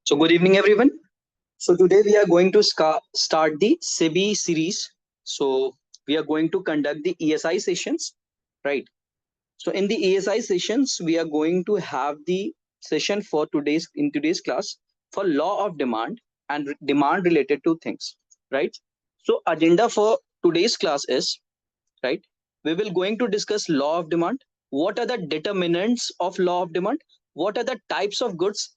So good evening, everyone. So today we are going to start the SEBI series. So we are going to conduct the ESI sessions, right? So in the ESI sessions, we are going to have the session for today's class for law of demand and demand related to things, right? So agenda for today's class is, right, we will going to discuss law of demand. What are the determinants of law of demand? What are the types of goods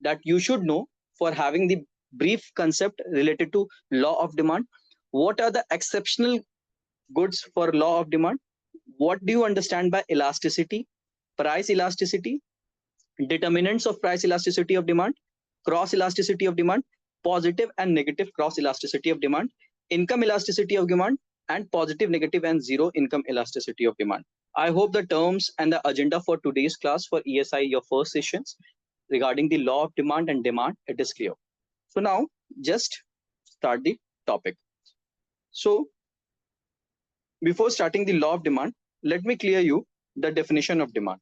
that you should know for having the brief concept related to law of demand? What are the exceptional goods for law of demand? What do you understand by elasticity, price elasticity, determinants of price elasticity of demand, cross elasticity of demand, positive and negative cross elasticity of demand, income elasticity of demand, and positive, negative, and zero income elasticity of demand? I hope the terms and the agenda for today's class for ESI, your first sessions regarding the law of demand and demand, it is clear. So now just start the topic. So before starting the law of demand, let me clear you the definition of demand.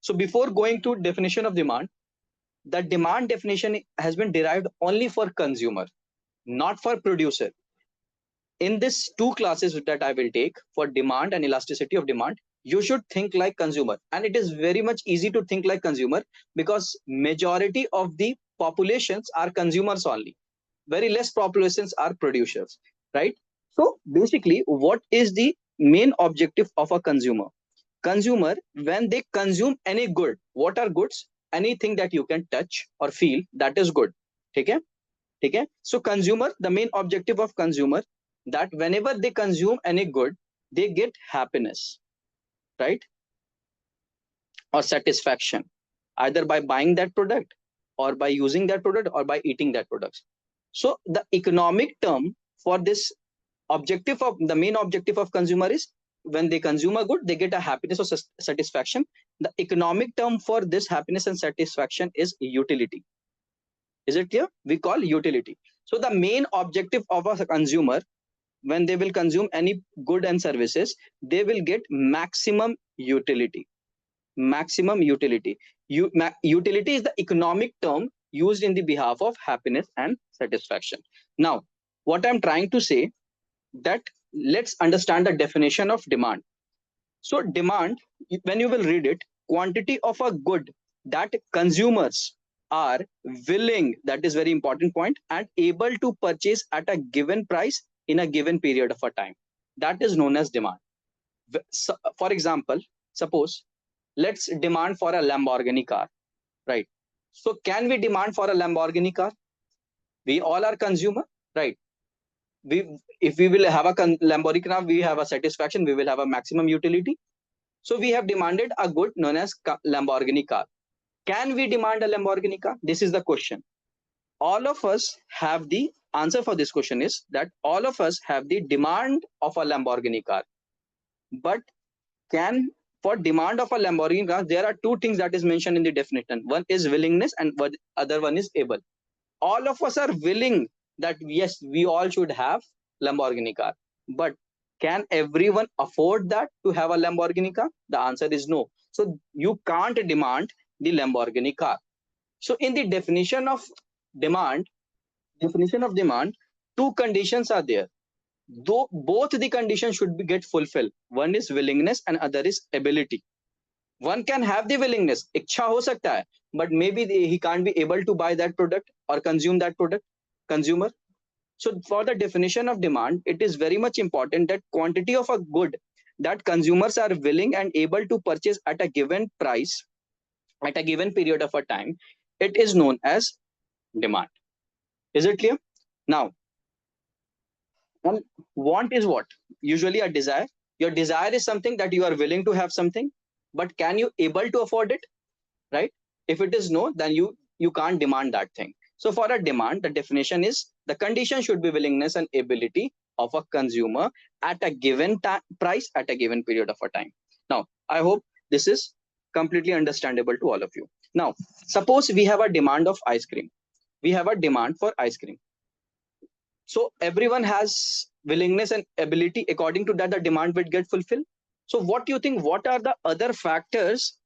So before going to definition of demand, the demand definition has been derived only for consumer, not for producer. In this two classes that I will take for demand and elasticity of demand, you should think like consumer. And it is very much easy to think like consumer because majority of the populations are consumers only. Very less populations are producers, right? So basically, what is the main objective of a consumer? Consumer, when they consume any good, what are goods? Anything that you can touch or feel, that is good. Okay? Okay? So consumer, the main objective of consumer, that whenever they consume any good, they get happiness, right? Or satisfaction, either by buying that product or by using that product or by eating that product. So the economic term for this objective of the main objective of consumer is when they consume a good, they get a happiness or satisfaction. The economic term for this happiness and satisfaction is utility. Is it clear? We call utility. So the main objective of a consumer, when they will consume any good and services, they will get maximum utility. Maximum utility. Utility is the economic term used in the behalf of happiness and satisfaction. Now, what I'm trying to say, that let's understand the definition of demand. So demand, when you will read it, quantity of a good that consumers are willing, that is very important point, and able to purchase at a given price in a given period of a time. That is known as demand. So, for example, suppose let's demand for a Lamborghini car, right? So can we demand for a Lamborghini car? We all are consumer, right? If we will have a Lamborghini car, we have a satisfaction, we will have a maximum utility. So we have demanded a good known as Lamborghini car. Can we demand a Lamborghini car? This is the question. All of us have the answer for this question is that all of us have the demand of a Lamborghini car. But for demand of a Lamborghini car, there are two things that is mentioned in the definition. One is willingness and other one is able. All of us are willing that yes, we all should have Lamborghini car. But can everyone afford that to have a Lamborghini car? The answer is no. So you can't demand the Lamborghini car. So in the definition of demand, two conditions are there. Though both the conditions should be get fulfilled. One is willingness and other is ability. One can have the willingness, इच्छा हो सकता है, but maybe he can't be able to buy that product or consume that product, consumer. So for the definition of demand, it is very much important that quantity of a good that consumers are willing and able to purchase at a given price, at a given period of a time, it is known as demand. Is it clear? Now, want is what? Usually a desire. Your desire is something that you are willing to have something, but can you able to afford it? Right? If it is no, then you can't demand that thing. So for a demand, the definition is the condition should be willingness and ability of a consumer at a given price at a given period of a time. Now, I hope this is completely understandable to all of you. Now, suppose we have a demand of ice cream. We have a demand for ice cream. So everyone has willingness and ability. According to that, the demand will get fulfilled. So what do you think? What are the other factors?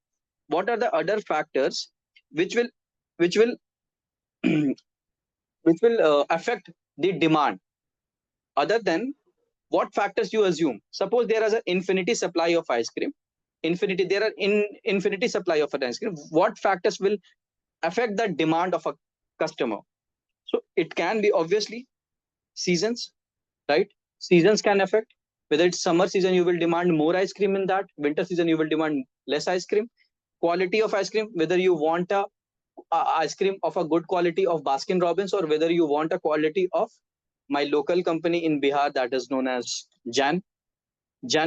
What are the other factors which will which will affect the demand other than what factors you assume. Suppose there is an infinity supply of ice cream. There are infinity supply of an ice cream. What factors will affect the demand of a customer? So it can be obviously seasons, right? Seasons can affect. Whether it's summer season, you will demand more ice cream. In that winter season, you will demand less ice cream. Quality of ice cream, whether you want a ice cream of a good quality of Baskin Robbins, or whether you want a quality of my local company in Bihar that is known as Jan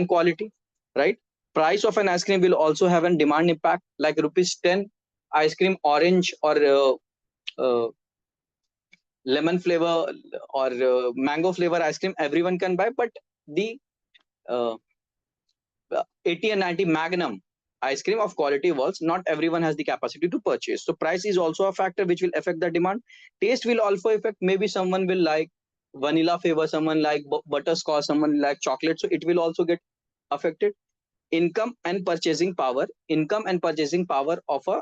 quality, right? Price of an ice cream will also have a demand impact. Like rupees 10 ice cream, orange or uh, lemon flavor or mango flavor ice cream, everyone can buy. But the uh, 80 and 90 Magnum ice cream of quality walls, not everyone has the capacity to purchase. So price is also a factor which will affect the demand. Taste will also affect. Maybe someone will like vanilla flavor, someone like butterscotch, someone like chocolate. So it will also get affected. Income and purchasing power. Income and purchasing power of a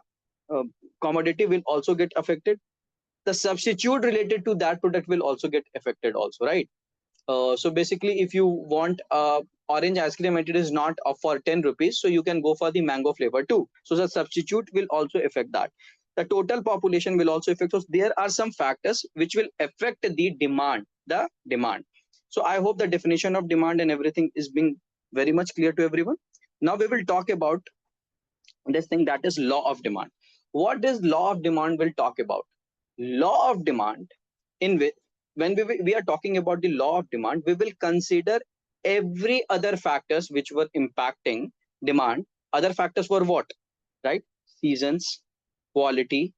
commodity will also get affected. The substitute related to that product will also get affected also, right? So basically, if you want orange ice cream and it is not for 10 rupees, so you can go for the mango flavor too. So the substitute will also affect that. The total population will also affect. So there are some factors which will affect the demand. So I hope the definition of demand and everything is being very much clear to everyone. Now we will talk about this thing, that is law of demand. What is law of demand will talk about? Law of demand, in which when we are talking about the law of demand, we will consider every other factors which were impacting demand. Other factors were what? Right? Seasons, quality,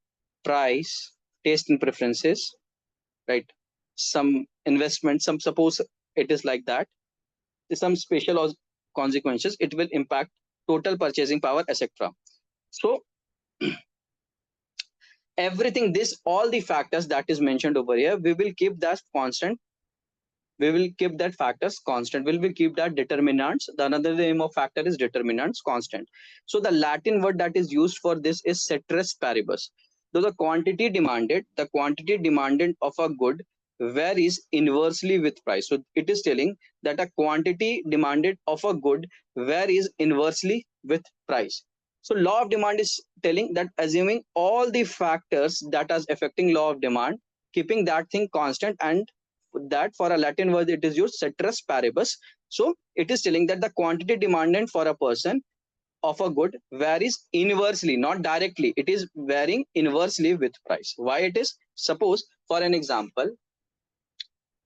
price, taste and preferences, right? Some investment, some, suppose it is like that, some special consequences, it will impact total purchasing power, etc. So everything, this, all the factors that is mentioned over here, we will keep that constant. We will keep that factors constant. We will keep that determinants. The another name of factor is determinants constant. So the Latin word that is used for this is Ceteris Paribus. So the quantity demanded of a good varies inversely with price. So it is telling that a quantity demanded of a good varies inversely with price. So law of demand is telling that assuming all the factors that are affecting law of demand, keeping that thing constant, and that for a Latin word it is used Ceteris Paribus. So it is telling that the quantity demanded for a person of a good varies inversely, not directly. It is varying inversely with price. Why it is? Suppose for an example,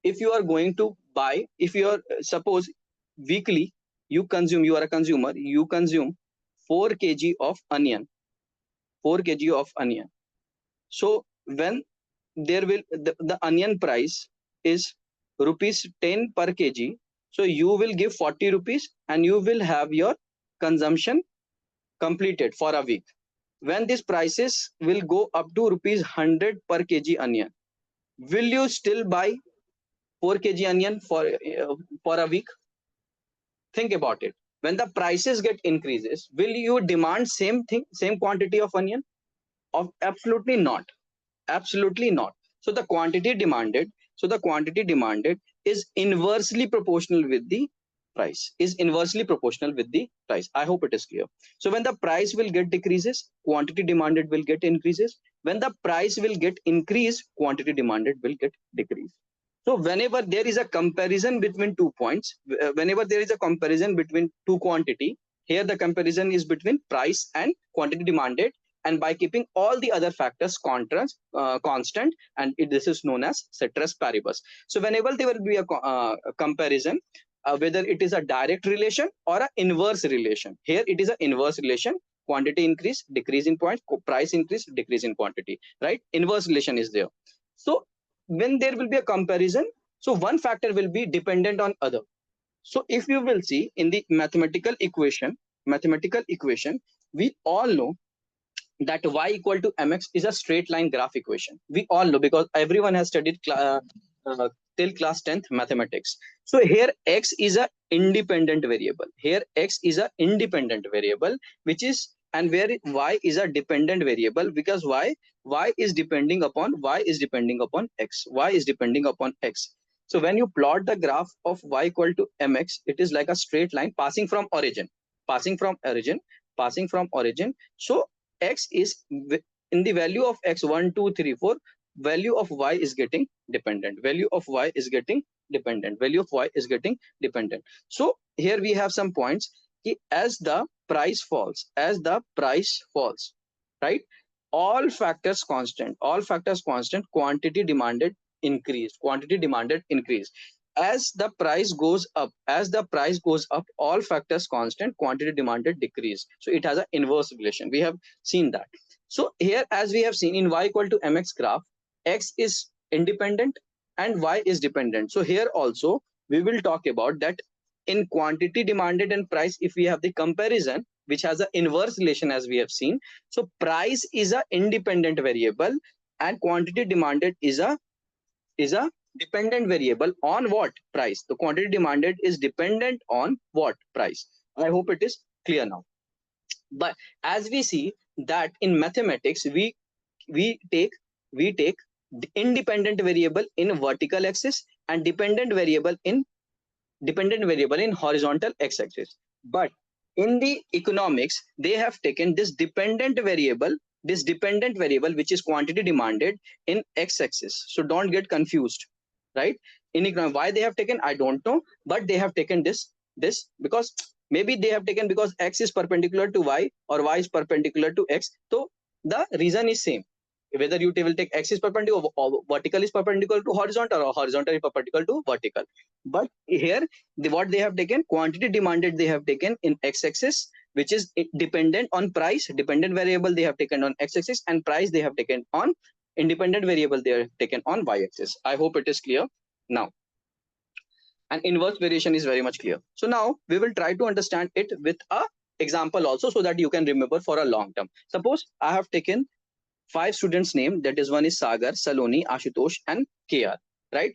if you are going to buy, if you are suppose weekly you are a consumer, you consume 4 kg of onion, 4 kg of onion. So when there will the onion price is rupees 10 per kg, so you will give 40 rupees and you will have your consumption completed for a week. When these prices will go up to rupees 100 per kg onion, will you still buy 4 kg onion for a week? Think about it. When the prices get increases, will you demand same thing, same quantity of onion? Of absolutely not. Absolutely not. So the quantity demanded is inversely proportional with the price. I hope it is clear. So when the price will get decreases, quantity demanded will get increases. When the price will get increased, quantity demanded will get decreased. So whenever there is a comparison between 2 points, whenever there is a comparison between two quantity, here the comparison is between price and quantity demanded, and by keeping all the other factors constant, and this is known as Ceteris Paribus. So whenever there will be a comparison, whether it is a direct relation or an inverse relation, here it is an inverse relation. Quantity increase, decrease in points, price increase, decrease in quantity, right? Inverse relation is there. So when there will be a comparison, so one factor will be dependent on other. So if you will see in the mathematical equation, we all know that y equal to mx is a straight line graph equation. We all know because everyone has studied till class 10th mathematics. So here x is a independent variable. Which is and where y is a dependent variable, because y is depending upon x, y is depending upon x. So when you plot the graph of y equal to mx, it is like a straight line passing from origin, passing from origin, passing from origin. So x is in the value of x 1 2 3 4, value of y is getting dependent, value of y is getting dependent, value of y is getting dependent. So here we have some points. As the price falls, as the price falls, right, all factors constant, all factors constant, quantity demanded increased, quantity demanded increase. As the price goes up, as the price goes up, all factors constant, quantity demanded decrease. So it has an inverse relation, we have seen that. So here, as we have seen in y equal to mx graph, x is independent and y is dependent. So here also we will talk about that in quantity demanded and price, if we have the comparison which has an inverse relation, as we have seen. So price is a independent variable and quantity demanded is a dependent variable on what? Price. The quantity demanded is dependent on what? Price. I hope it is clear now. But as we see that in mathematics, we take the independent variable in vertical axis and dependent variable in horizontal x-axis. But in the economics, they have taken this dependent variable which is quantity demanded in x-axis. So don't get confused, right? In economics, why they have taken, I don't know, but they have taken this because maybe they have taken because x is perpendicular to y or y is perpendicular to x. So the reason is same, whether you will take x is perpendicular or vertical is perpendicular to horizontal or horizontal is perpendicular to vertical. But here what they have taken, quantity demanded they have taken in x-axis, which is dependent on price, dependent variable they have taken on x-axis, and price they have taken on independent variable they have taken on y-axis. I hope it is clear now. And inverse variation is very much clear. So now we will try to understand it with a example also, so that you can remember for a long term. Suppose I have taken 5 students name, that is one is Sagar, Saloni, Ashutosh and KR, right?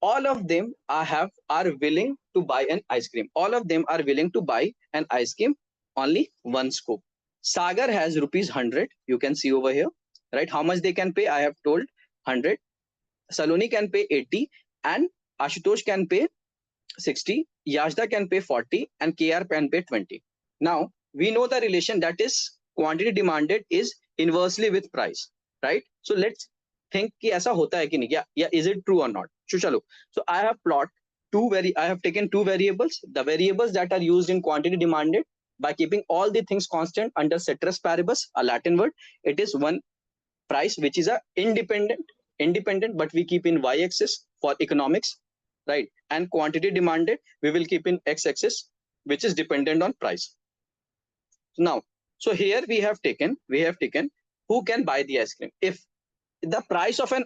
All of them are willing to buy an ice cream. All of them are willing to buy an ice cream, only one scoop. Sagar has rupees 100, you can see over here, right? How much they can pay, I have told 100. Saloni can pay 80 and Ashutosh can pay 60, Yashda can pay 40 and KR can pay 20. Now we know the relation, that is quantity demanded is inversely with price, right? So let's think कि ऐसा होता है कि नहीं, या is it true or not? So chalo, so I have taken two variables, the variables that are used in quantity demanded by keeping all the things constant under Ceteris Paribus, a Latin word. It is one price which is a independent, but we keep in y-axis for economics, right? And quantity demanded we will keep in x-axis, which is dependent on price. Now, so here we have taken who can buy the ice cream. If the price of an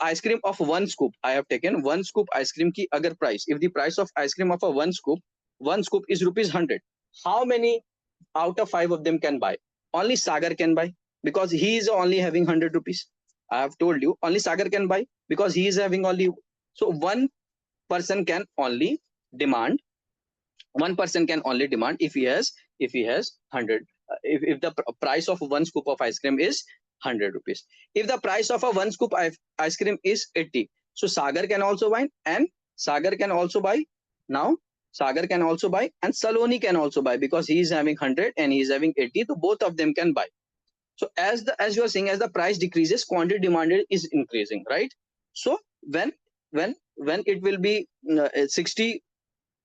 ice cream of one scoop, I have taken one scoop ice cream ki agar price, if the price of ice cream of a one scoop is rupees 100, how many out of 5 of them can buy? Only Sagar can buy, because he is only having 100 rupees. I have told you only Sagar can buy because he is having only. So one person can only demand if he has 100, if the price of one scoop of ice cream is 100 rupees. If the price of a one scoop ice cream is 80, so Sagar can also buy and Sagar can also buy. Now Sagar can also buy and Saloni can also buy, because he is having 100 and he is having 80, so both of them can buy. So as you are saying, as the price decreases, quantity demanded is increasing, right? So when it will be 60,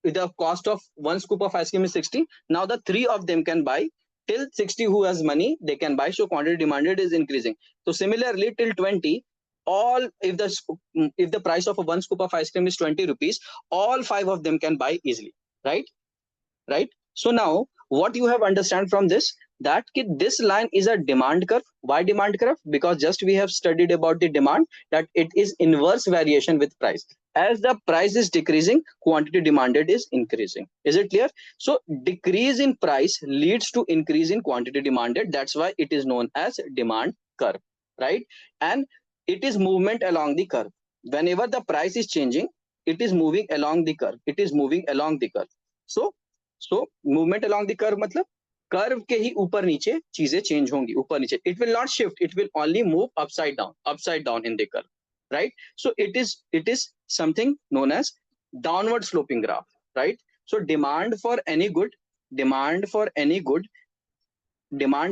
the cost of one scoop of ice cream is 60, now the 3 of them can buy. Till 60 who has money they can buy, so quantity demanded is increasing. So similarly till 20, all if the price of a one scoop of ice cream is 20 rupees, all 5 of them can buy easily, right? So now what you have understand from this, that this line is a demand curve. Why demand curve? Because just we have studied about the demand, that it is inverse variation with price. As the price is decreasing, quantity demanded is increasing. Is it clear? So decrease in price leads to increase in quantity demanded. That's why it is known as demand curve, right? And it is movement along the curve. Whenever the price is changing, it is moving along the curve. So movement along the curve matlab curve के ही ऊपर नीचे चीजें change होंगी, ऊपर नीचे. It will not shift, it will only move upside down in the curve, right? So it is something known as downward sloping graph, right? So demand for any good, demand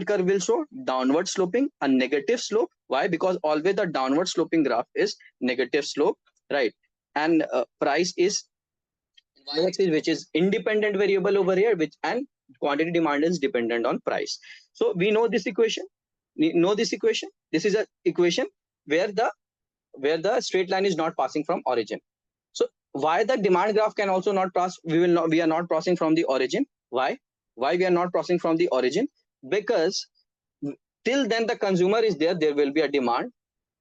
curve will show downward sloping, a negative slope. Why? Because always the downward sloping graph is negative slope, right? And price is y-axis, which is independent variable over here, which and quantity demand is dependent on price. So we know this equation. This is a equation where the straight line is not passing from origin. So why the demand graph can also not pass? We are not passing from the origin. Why we are not passing from the origin? Because till then the consumer is there, there will be a demand.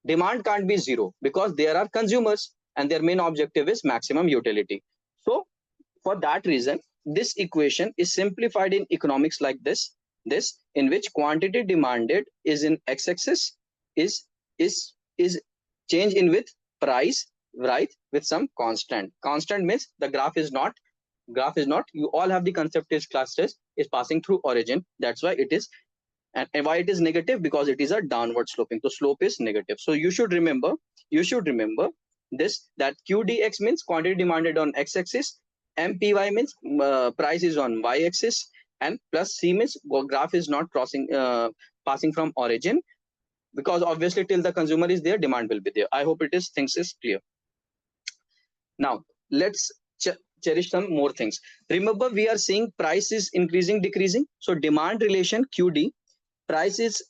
Demand can't be zero because there are consumers and their main objective is maximum utility. So for that reason, this equation is simplified in economics like this, in which quantity demanded is in x-axis, is change in with price, right, with some constant. Constant means the graph is not, you all have the concept is class test, is passing through origin. That's why it is. And why it is negative? Because it is a downward sloping. So slope is negative. So you should remember this, that QDX means quantity demanded on x-axis, MPY means price is on y-axis, and plus C means graph is not passing from origin, because obviously till the consumer is there, demand will be there. I hope things is clear. Now let's cherish some more things. Remember, we are seeing price is increasing, decreasing. So demand relation QD, price is,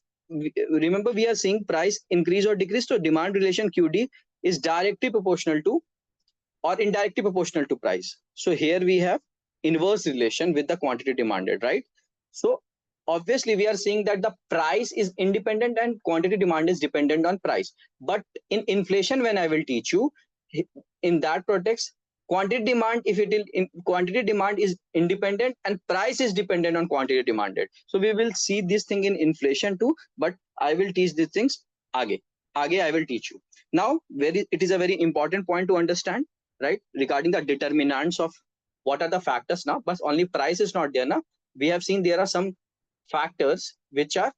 remember we are seeing price increase or decrease. So demand relation QD is directly proportional to or indirectly proportional to price. So here we have inverse relation with the quantity demanded, right? So obviously we are seeing that the price is independent and quantity demand is dependent on price. But in inflation, when I will teach you, in that context, quantity demand, quantity demand is independent and price is dependent on quantity demanded. So we will see this thing in inflation too, but I will teach these things aage I will teach you. Now it is a very important point to understand, right, regarding the determinants of what are the factors now, but only price is not there now. We have seen there are some factors which are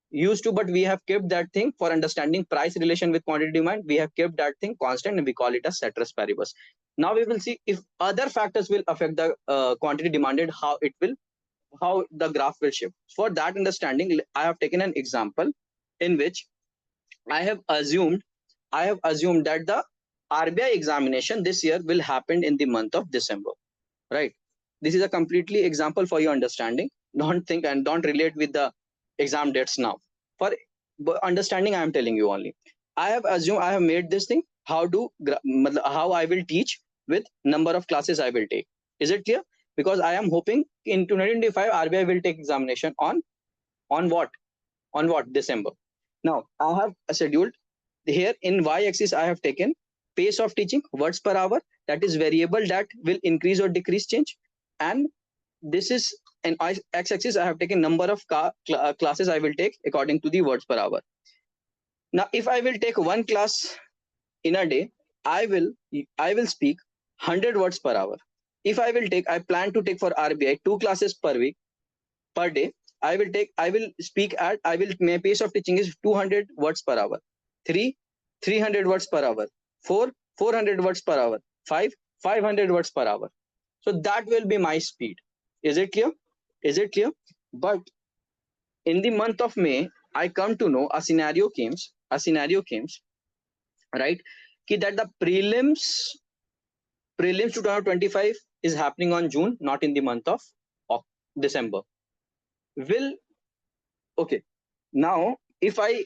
used to, but we have kept that thing for understanding price relation with quantity demand. We have kept that thing constant and we call it as Ceteris Paribus. Now we will see if other factors will affect the quantity demanded, how the graph will shift. For that understanding, I have taken an example in which I have assumed that the RBI examination this year will happen in the month of December, right? This is a completely example for your understanding. Don't think and don't relate with the exam dates now. For understanding, I am telling you only. I have made this thing how I will teach with number of classes I will take. Is it clear? Because I am hoping in 2025 RBI will take examination on what? On what? December. Now I have scheduled here in y-axis. I have taken pace of teaching, words per hour. That is variable that will increase or decrease change. And this is an x-axis. I have taken number of classes I will take according to the words per hour. Now, if I will take one class in a day, I will speak 100 words per hour. If I plan to take for RBI 2 classes per week, per day, my pace of teaching is 200 words per hour, 300 words per hour, 400 words per hour, 500 words per hour. So that will be my speed. Is it clear? But in the month of May, I come to know a scenario comes, right? That the prelims 2025 is happening on June, not in the month of December. Okay. Now, if try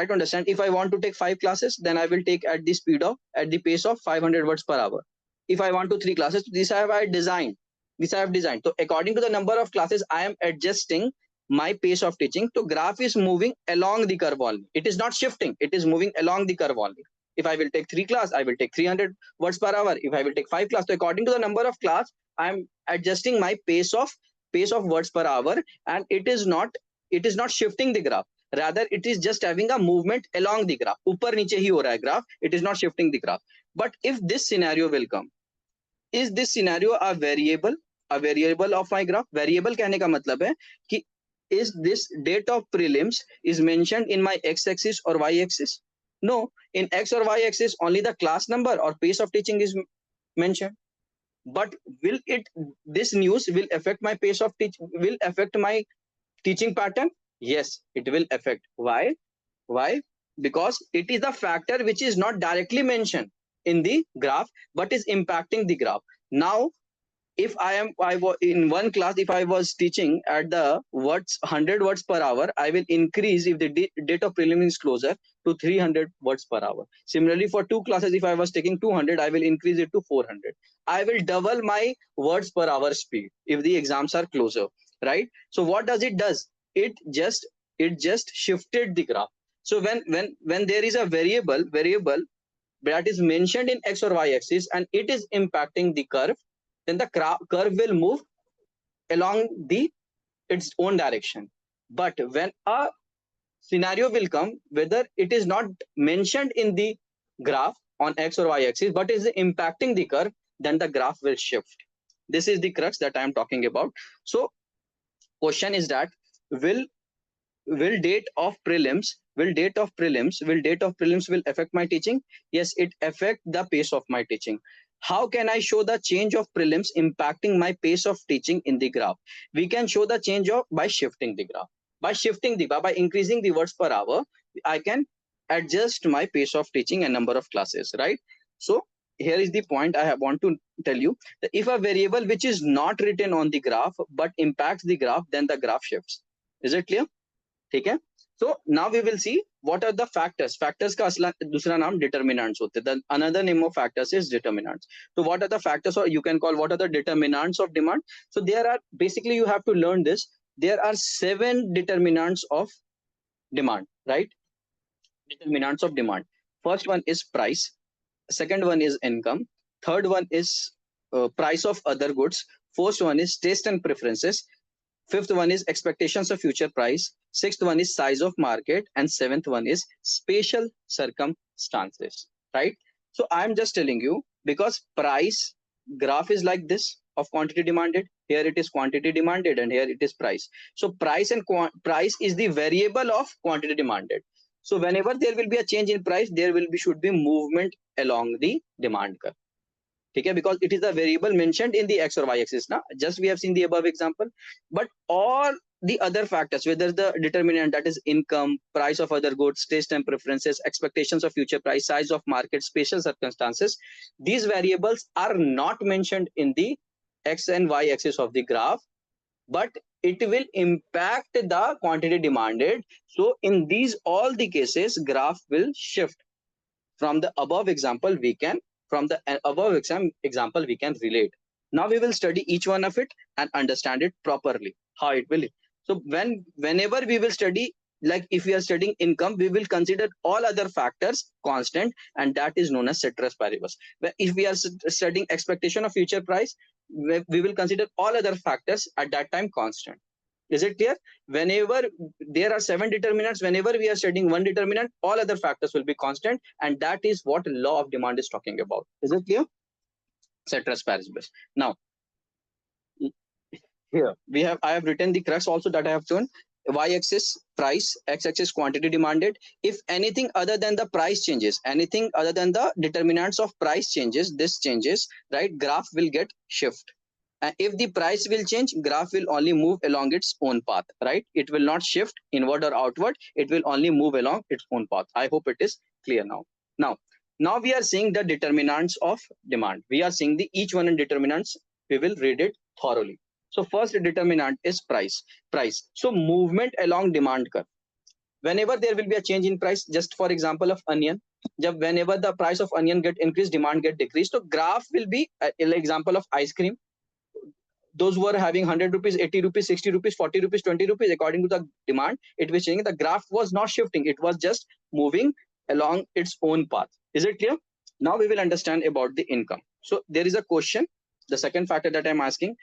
to understand, if I want to take 5 classes, then I will take at the pace of 500 words per hour. If I want to 3 classes, this I have designed. So according to the number of classes, I am adjusting my pace of teaching. So graph is moving along the curve only. It is not shifting. It is moving along the curve only. If I will take 3 classes, I will take 300 words per hour. If I will take 5 classes, so according to the number of class, I am adjusting my pace of words per hour, and it is not shifting the graph. Rather, it is just having a movement along the graph. Upar niche hi ho raha hai graph. It is not shifting the graph. But if this scenario will come, is this scenario a variable a variable of my graph. Variable कहने का मतलब है कि is this date of prelims is mentioned in my x-axis or y-axis? No, in x or y-axis only the class number or pace of teaching is mentioned. But will it, this news will affect my pace of teaching, will affect my teaching pattern? Yes, it will affect. Why? Why? Because it is a factor which is not directly mentioned in the graph but is impacting the graph. Now if I was in one class, if I was teaching at the words 100 words per hour, I will increase if the date of prelim is closer to 300 words per hour. Similarly, for two classes, if I was taking 200, I will increase it to 400. I will double my words per hour speed if the exams are closer, right? So what does it does? It just shifted the graph. So when there is a variable that is mentioned in x or y axis and it is impacting the curve, then the curve will move along its own direction. But when a scenario will come whether it is not mentioned in the graph on x or y axis but is impacting the curve, then the graph will shift. This is the crux that I am talking about. So question is that will date of prelims will affect my teaching? Yes, it affect the pace of my teaching. How can I show the change of prelims impacting my pace of teaching in the graph? We can show the change of by shifting the graph. By increasing the words per hour, I can adjust my pace of teaching and number of classes, right? So here is the point I want to tell you, that if a variable which is not written on the graph but impacts the graph, then the graph shifts. Is it clear? ठीक है. So now we will see what are the factors. Factors का दूसरा नाम determinants होते हैं. The another name of factors is determinants. So what are the factors, or you can call what are the determinants of demand? So there are, basically you have to learn this. There are 7 determinants of demand, right? Determinants of demand. First one is price. Second one is income. Third one is price of other goods. Fourth one is taste and preferences. Fifth one is expectations of future price. Sixth one is size of market. And seventh one is spatial circumstances, right? So I'm just telling you, because price graph is like this of quantity demanded. Here it is quantity demanded and here it is price. So price and price is the variable of quantity demanded. So whenever there will be a change in price, there will be should be movement along the demand curve. Okay, because it is a variable mentioned in the x or y axis. Now just we have seen the above example, but all the other factors, whether the determinant, that is income, price of other goods, taste and preferences, expectations of future price, size of market, spatial circumstances, these variables are not mentioned in the x and y axis of the graph, but it will impact the quantity demanded. So in these all the cases, graph will shift. From the above example we can relate. Now we will study each one of it and understand it properly, how it will. So whenever we will study, like if we are studying income, we will consider all other factors constant, and that is known as ceteris paribus. If we are studying expectation of future price, we will consider all other factors at that time constant. Is it clear? Whenever there are 7 determinants, whenever we are studying one determinant, all other factors will be constant, and that is what law of demand is talking about. Is it clear? Ceteris paribus. Now here I have written the crux also that I have shown. Y-axis price, x-axis quantity demanded. If anything other than the price changes, anything other than the determinants of price changes, this changes, right? Graph will get shift. And if the price will change, graph will only move along its own path, right? It will not shift inward or outward. It will only move along its own path. I hope it is clear now. Now we are seeing the determinants of demand. We are seeing the each one in determinants. We will read it thoroughly. So first determinant is price. So movement along demand curve. Whenever there will be a change in price, just for example of onion, whenever the price of onion get increased, demand get decreased. So graph will be example of ice cream. Those who are having 100 rupees, 80 rupees, 60 rupees, 40 rupees, 20 rupees, according to the demand, it was changing. The graph was not shifting. It was just moving along its own path. Is it clear? Now we will understand about the income. So there is a question. The second factor that I'm asking,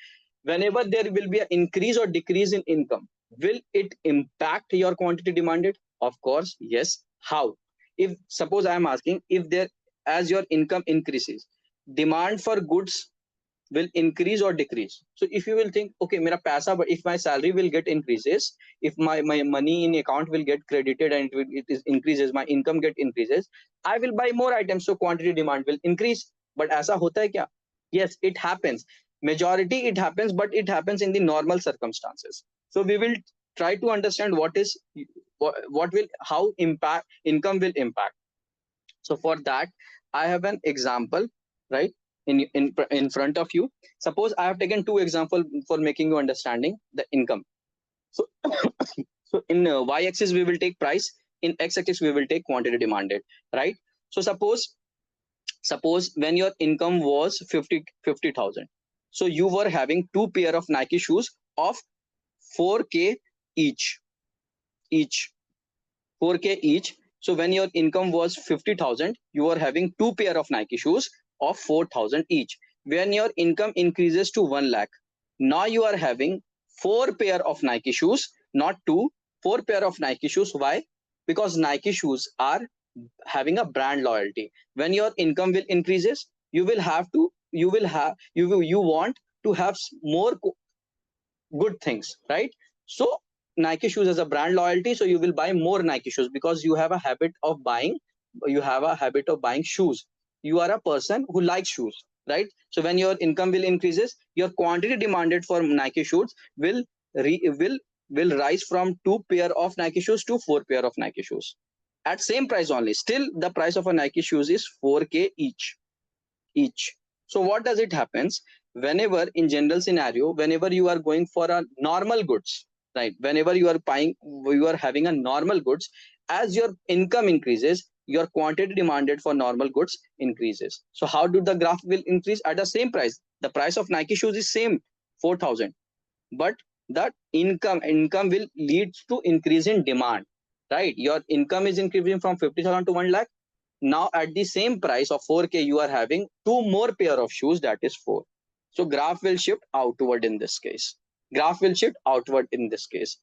whenever there will be an increase or decrease in income, will it impact your quantity demanded? Of course, yes. How? If suppose I am asking, if there, as your income increases, demand for goods will increase or decrease. So if you will think, okay, mera paisa, but if my salary will get increases, if my money in account will get credited and it is increases, my income get increases, I will buy more items, so quantity demand will increase. But aisa hota hai kya? Yes, it happens. Majority it happens, but it happens in the normal circumstances. So we will try to understand what will, how impact income will impact. So for that, I have an example, right, in front of you. Suppose I have taken two examples for making you understanding the income. So so in y-axis we will take price, in x-axis we will take quantity demanded, right? So suppose when your income was 50,000, so you were having two pair of Nike shoes of 4k each 4k each. So when your income was 50,000, you are having two pair of Nike shoes of 4,000 each. When your income increases to 1 lakh, now you are having four pair of Nike shoes, not two, four pair of Nike shoes. Why? Because Nike shoes are having a brand loyalty. When your income will increases, you will have to, you want to have more good things, right? So Nike shoes as a brand loyalty, so you will buy more Nike shoes because you have a habit of buying, shoes. You are a person who likes shoes, right? So when your income will increases, your quantity demanded for Nike shoes will re, will rise from two pair of Nike shoes to four pair of Nike shoes at same price only. Still the price of a Nike shoes is 4k each. So what does it happens? Whenever in general scenario, whenever you are going for a normal goods, right, whenever you are buying, you are having a normal goods, as your income increases, your quantity demanded for normal goods increases. So how do the graph will increase? At the same price, the price of Nike shoes is same 4,000, but that income will lead to increase in demand, right? Your income is increasing from 50,000 to 1 lakh. Now at the same price of 4k, you are having two more pair of shoes, that is 4. So graph will shift outward in this case. Graph will shift outward in this case,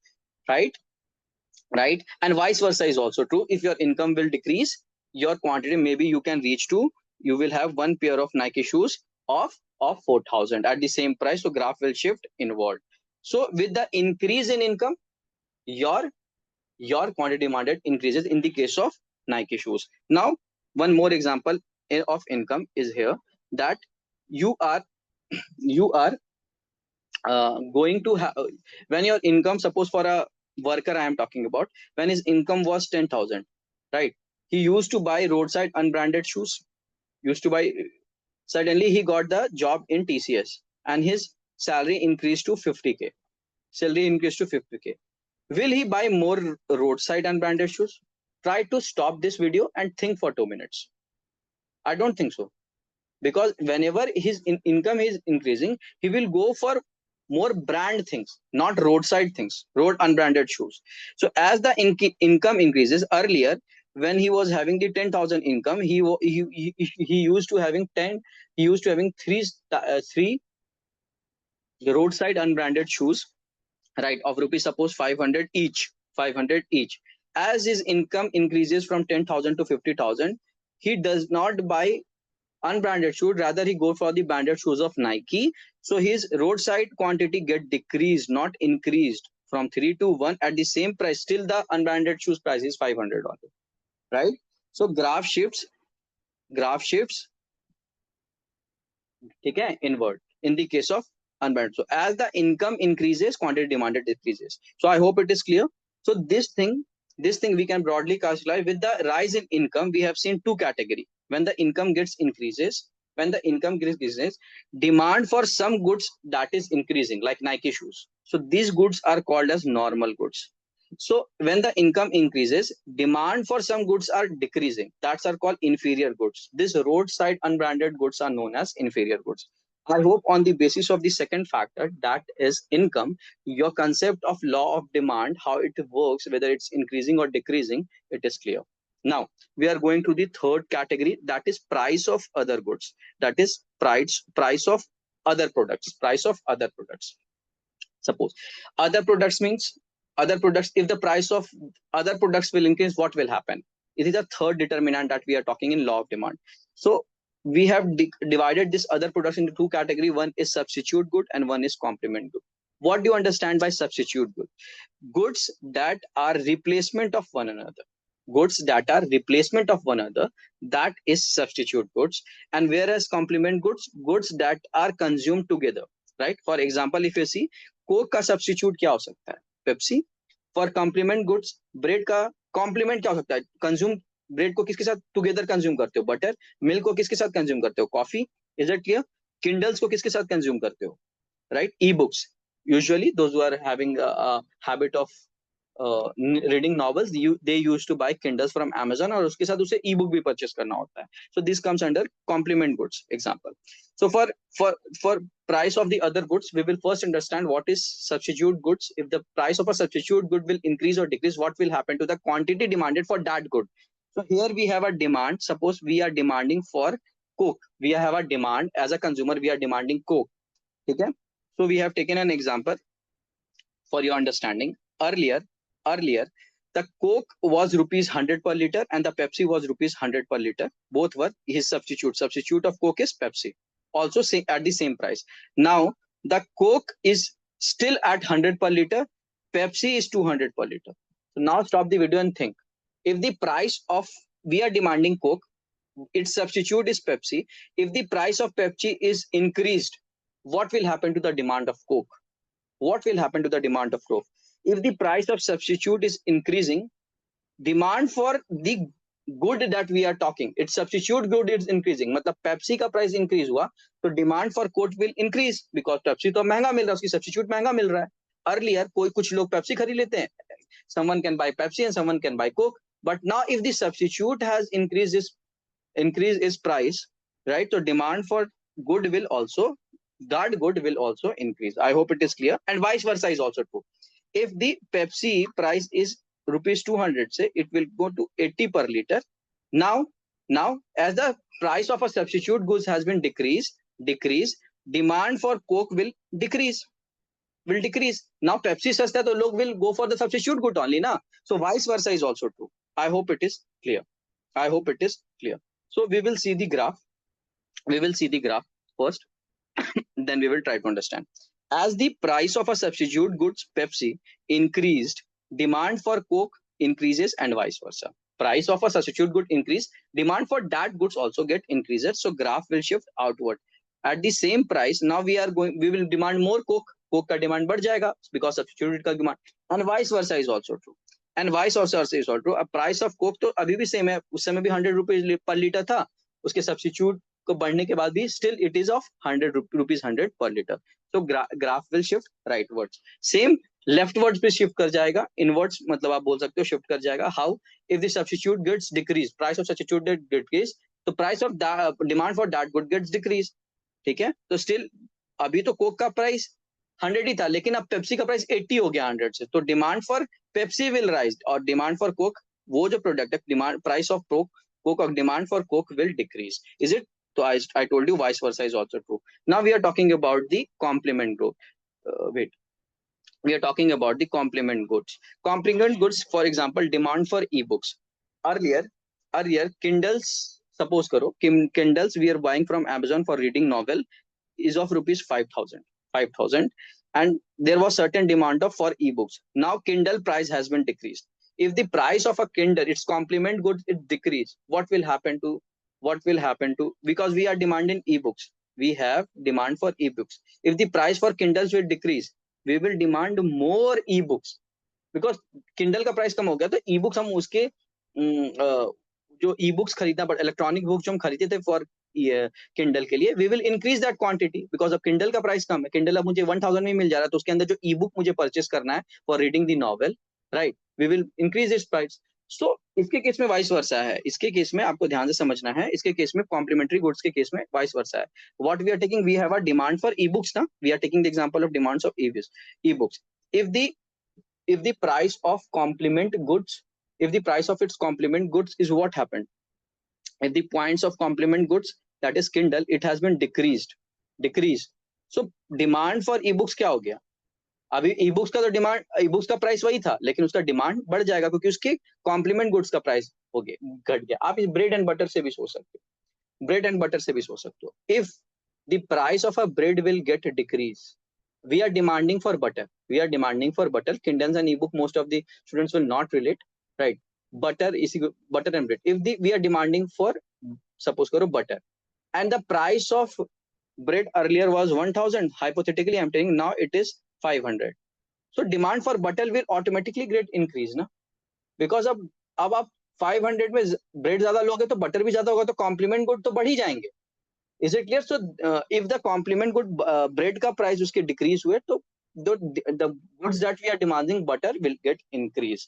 right? Right. And vice versa is also true. If your income will decrease, your quantity, maybe you can reach to, you will have one pair of Nike shoes of 4,000 at the same price. So graph will shift inward. So with the increase in income, your quantity demanded increases in the case of Nike shoes. Now, one more example of income is here, that you are going to have, when your income, suppose for a worker I am talking about, when his income was 10,000, right? He used to buy roadside unbranded shoes, used to buy. Suddenly he got the job in TCS and his salary increased to 50k. Salary increased to 50k. Will he buy more roadside unbranded shoes? Try to stop this video and think for 2 minutes. I don't think so. Because whenever his income is increasing, he will go for more brand things, not roadside things, road unbranded shoes. So as the income increases, earlier when he was having the 10,000 income, he used to having 10, he used to having three roadside unbranded shoes, right, of rupees, suppose 500 each, 500 each. As his income increases from 10,000 to 50,000, he does not buy unbranded shoes, rather he go for the branded shoes of Nike. So his roadside quantity get decreased, not increased, from 3 to 1 at the same price. Still the unbranded shoes price is 500 only, right? So graph shifts okay, inward in the case of unbranded. So as the income increases, quantity demanded decreases. So I hope it is clear. So this thing we can broadly classify with the rise in income. We have seen two category. When the income gets increases, demand for some goods that is increasing, like Nike shoes. So these goods are called as normal goods. So when the income increases, demand for some goods are decreasing. That's are called inferior goods. This roadside unbranded goods are known as inferior goods. I hope on the basis of the second factor, that is income, your concept of law of demand, how it works, whether it's increasing or decreasing, it is clear. Now we are going to the third category, that is price of other goods. That is price of other products. Price of other products. Suppose other products means other products, if the price of other products will increase, what will happen? It is a third determinant that we are talking in law of demand. So we have divided this other products into two categories. One is substitute good and one is complement good. What do you understand by substitute good? Goods that are replacement of one another. Goods that are replacement of one another, that is substitute goods. And whereas complement goods, goods that are consumed together, right? For example, if you see, coke का substitute क्या हो सकता है? Pepsi. For complement goods, bread का complement क्या हो सकता है? Consume ब्रेड को किसके साथ टुगेदर कंज्यूम करते हो? बटर. मिल्क को किसके साथ कंज्यूम करते हो? Coffee. Is it clear? Kindles को किसके साथ कंज्यूम करते हो? Right? E-books. Usually those who are having a habit of reading novels, they used to buy Kindles from Amazon और उसके साथ उसे e-book भी purchase करना होता है. So this comes under complement goods example. So for price of the other goods, we will first understand what is substitute goods. If the price of a substitute good will increase or decrease, what will happen to the quantity demanded for that good? So here we have a demand. Suppose we are demanding for Coke. We have a demand as a consumer. We are demanding Coke. Okay? So we have taken an example for your understanding. Earlier, the Coke was rupees 100 per liter and the Pepsi was rupees 100 per liter. Both were his substitute. Substitute of Coke is Pepsi. Also at the same price. Now, the Coke is still at 100 per liter. Pepsi is 200 per liter. So now stop the video and think. If the price of, we are demanding Coke, its substitute is Pepsi. If the price of Pepsi is increased, what will happen to the demand of Coke? What will happen to the demand of Coke? If the price of substitute is increasing, demand for the good that we are talking, its substitute good is increasing. मतलब Pepsi का price increase हुआ, तो demand for Coke will increase because Pepsi तो महंगा मिल रहा है, उसकी substitute महंगा मिल रहा है. Earlier कुछ लोग Pepsi खरीद लेते हैं. Someone can buy Pepsi and someone can buy Coke. But now if the substitute has increased its price, right? So demand for good will also, that good will also increase. I hope it is clear. And vice versa is also true. If the Pepsi price is rupees 200, say, it will go to 80 per liter. Now as the price of a substitute goods has been decreased, demand for Coke will decrease. Now Pepsi sasta, so log will go for the substitute good only, na? So vice versa is also true. I hope it is clear. So we will see the graph. First, then we will try to understand. As the price of a substitute goods Pepsi increased, demand for Coke increases and vice versa. Price of a substitute good increase, demand for that goods also get increases. So graph will shift outward. At the same price, now we will demand more Coke. Coke का demand बढ़ जाएगा because substitute का demand, and vice versa is also true. A price of Coke तो अभी भी same है, उस समय भी 100 rupees per liter था, उसके substitute को बढ़ने के बाद भी still it is of 100 rupees 100 per liter. So graph will shift rightwards. Same leftwards पे shift कर जाएगा, inwards मतलब आप बोल सकते हो shift कर जाएगा. How? If the substitute goods decrease, price of substitute goods decrease, the price of demand for that good gets decrease. ठीक है? तो still अभी तो Coke का price 100 ही था, लेकिन अब Pepsi का price 80 हो गया 100 से, तो demand for Pepsi will rise और demand for Coke, वो जो product है, demand price of Coke और demand for Coke will decrease. Is it? So I told you vice versa is also true. Now we are talking about the complement growth. We are talking about the complement goods. Complement goods, for example, demand for e-books. Earlier Kindles, suppose karo, Kindles we are buying from Amazon for reading novel is of rupees 5,000, and there was certain demand for e-books. Now Kindle price has been decreased. If the price of a Kindle, its complement goods, it decrease, what will happen to, because we are demanding e-books, we have demand for e-books. If the price for Kindles will decrease, we will demand more e-books because Kindle का price कम हो गया, तो e-books हम उसके जो e-books खरीदना पड़, electronic book जो हम खरीदते थे फॉर Kindle के लिए, we will increase that quantity because अब Kindle का price कम है. Kindle अब मुझे 1000 में मिल जा रहा है, तो उसके अंदर जो e-book मुझे purchase करना है for reading the novel, right, we will increase its price. So इसके केस में vice versa है. इसके केस में आपको ध्यान से समझना है. इसके केस में complementary goods के केस में vice versa है. What we are taking, we have a demand for e-books ना. We are taking the example of demands of e-books. If the price of complement goods, if the price of its complement goods is what happened, if the points of complement goods, that is Kindle, it has been decreased. So demand for e-books क्या हो गया? अभी e-books का तो demand, e-books का price वही था, लेकिन उसका डिमांड बढ़ जाएगा क्योंकि उसके कॉम्प्लीमेंट गुड्स का प्राइस हो गया, घट गया. आप इस ब्रेड एंड बटर से भी सोच सकते हो. ब्रेड एंड बटर से भी सोच सकते हो. If the price of a bread will get decrease, we are demanding for butter, Kindles and ebook, most of the students will not relate, right? Butter is butter and bread. If we are demanding for, suppose karo, butter, and the price of bread earlier was 1000, hypothetically I'm telling, now it is 500, so demand for butter will automatically get increase na, because अब आप 500 में bread ज्यादा लोगे तो butter भी ज्यादा होगा, तो कॉम्प्लीमेंट गुड तो बढ़ ही जाएंगे. Is it clear? So if the complement good bread का price उसके decrease हुए, तो the goods that we are demanding butter will get increase.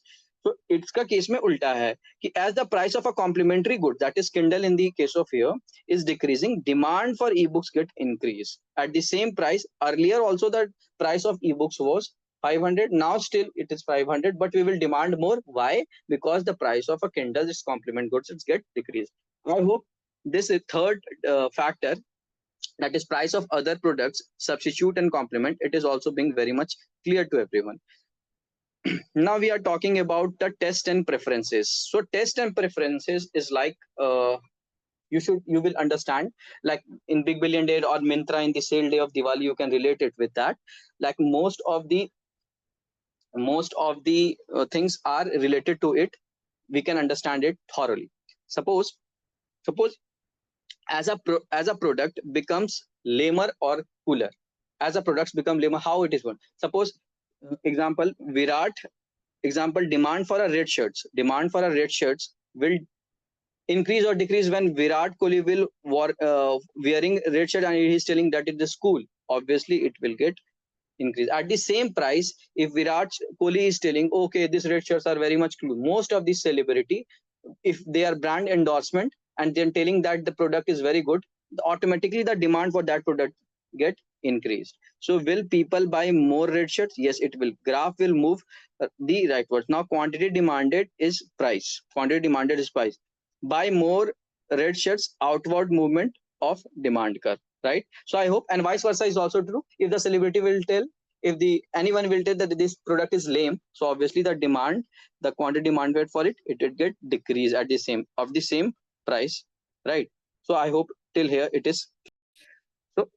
So इसका case में उल्टा है कि as the price of a complementary good, that is Kindle in the case of here, is decreasing, demand for ebooks get increase at the same price. Earlier also the price of ebooks was 500, now still it is 500, but we will demand more. Why? Because the price of a Kindle is complement goods, it's get decreased. I hope this is third factor, that is price of other products, substitute and complement, it is also being very much clear to everyone. Now we are talking about the test and preferences. So test and preferences is like you will understand, like in Big Billion Day or Myntra in the sale day of Diwali, you can relate it with that. Like most of the things are related to it, we can understand it thoroughly. Suppose as a product becomes lamer or cooler, as a products become lamer, how it is going? Suppose example Virat, example demand for a red shirts will increase or decrease when Virat Kohli will wearing red shirt and he is telling that it is cool. Obviously it will get increase. At the same price, if Virat Kohli is telling, okay, these red shirts are very much cool, most of these celebrity, if they are brand endorsement and then telling that the product is very good, automatically the demand for that product get increased. So will people buy more red shirts? Yes, it will. Graph will move the rightwards. Now quantity demanded is price. Buy more red shirts, outward movement of demand curve, right? So I hope, and vice versa is also true. If the celebrity will tell, if anyone will tell that this product is lame, so obviously the quantity demanded for it will get decreased at the same price, right? So I hope till here it is. So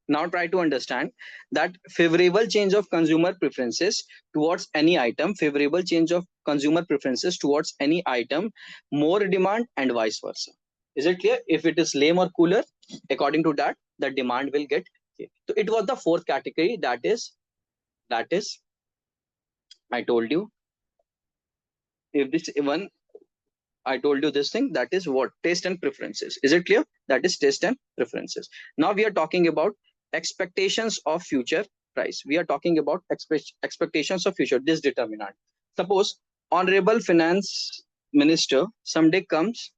now try to understand that favorable change of consumer preferences towards any item, more demand and vice versa. Is it clear? If it is lame or cooler, according to that, the demand will get. So it was the fourth category, that is I told you, if this one I told you this thing, that is what? Taste and preferences. Is it clear? That is taste and preferences. Now we are talking about expectations of future price. We are talking about expectations of future, this determinant. Suppose Honorable Finance Minister someday comes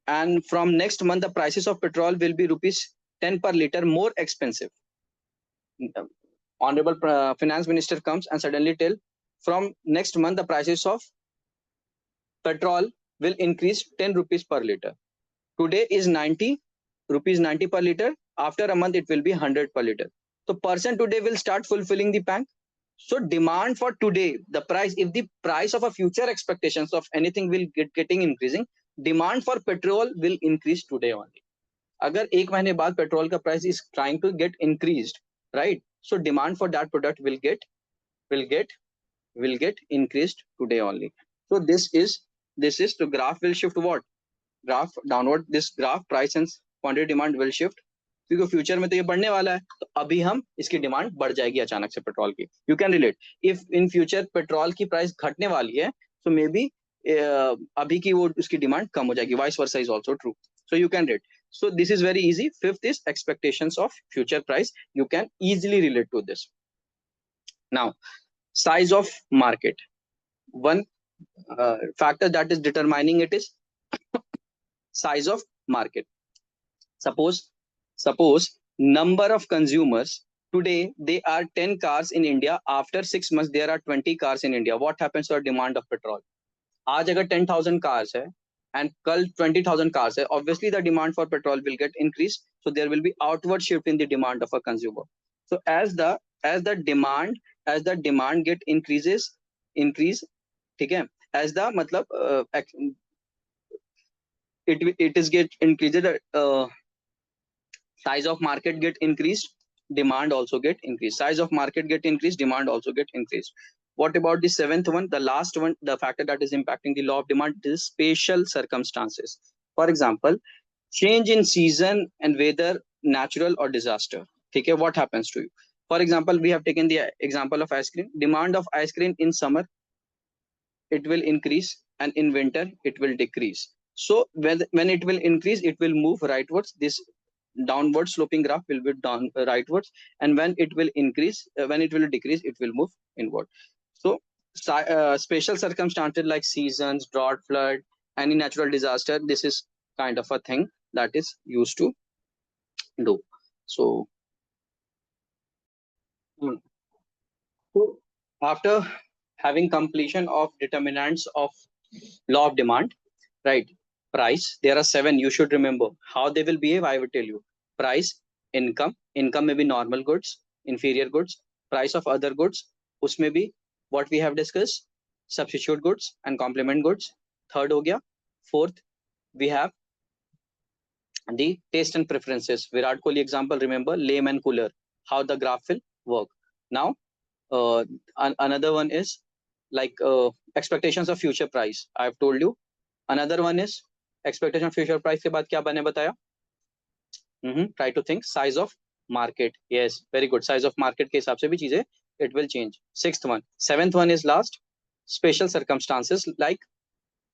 and from next month the prices of petrol will be rupees 10 per liter more expensive. Honorable Finance Minister comes and suddenly tell, from next month the prices of petrol will increase 10 rupees per liter. Today is 90 per liter. After a month, it will be 100 per liter. So person today will start fulfilling the bank. So demand for today, the price, if the price of a future expectations of anything will getting increasing, demand for petrol will increase today only. अगर एक महीने बाद petrol का price is trying to get increased, right? So demand for that product will get increased today only. So this is the graph will shift what? Graph downward. This graph price and quantity demand will shift, क्योंकि future में तो ये बढ़ने वाला है, तो अभी हम इसकी डिमांड बढ़ जाएगी अचानक से पेट्रोल की. You can relate, if in future petrol की प्राइस घटने वाली है तो मे बी अभी की वो उसकी डिमांड कम हो जाएगी. Vice versa is also true. So you can read. So this is very easy. Fifth is expectations of future price. You can easily relate to this. Now, size of market. One factor that is determining it is size of market. Suppose number of consumers today, they are 10 cars in India. After 6 months there are 20 cars in India. What happens to the demand of petrol? आज अगर 10,000 cars है and कल 20,000 cars है, obviously the demand for petrol will get increased. So there will be outward shift in the demand of a consumer. So as the demand get increase, ठीक है, as the मतलब it is get increased, size of market get increased, demand also get increased. Size of market get increased, demand also get increased. What about the seventh one, the last one? The factor that is impacting the law of demand is spatial circumstances. For example, change in season and weather, natural or disaster. Okay, what happens to you? For example, we have taken the example of ice cream. Demand of ice cream in summer, it will increase, and in winter it will decrease. So when it will increase, it will move rightwards. This downward sloping graph will be down rightwards, and when it will increase, when it will decrease, it will move inward. So special circumstances like seasons, drought, flood, any natural disaster, this is kind of a thing that is used to do. So, so after having completion of determinants of law of demand, right? Price, there are 7. You should remember how they will behave. I will tell you. Price, income. Income may be normal goods, inferior goods. Price of other goods, usme bhi what we have discussed, substitute goods and complement goods. Third ho gaya. Fourth, we have the taste and preferences. Virat Kohli example, remember, lame and cooler, how the graph will work. Now, another one is like expectations of future price. I have told you. Another one is expectation of future price के बाद क्या बने बताया? Try to think. Size of market. Yes, very good. Size of market के हिसाब से भी चीजें it will change. Sixth one. Seventh one is last. Special circumstances like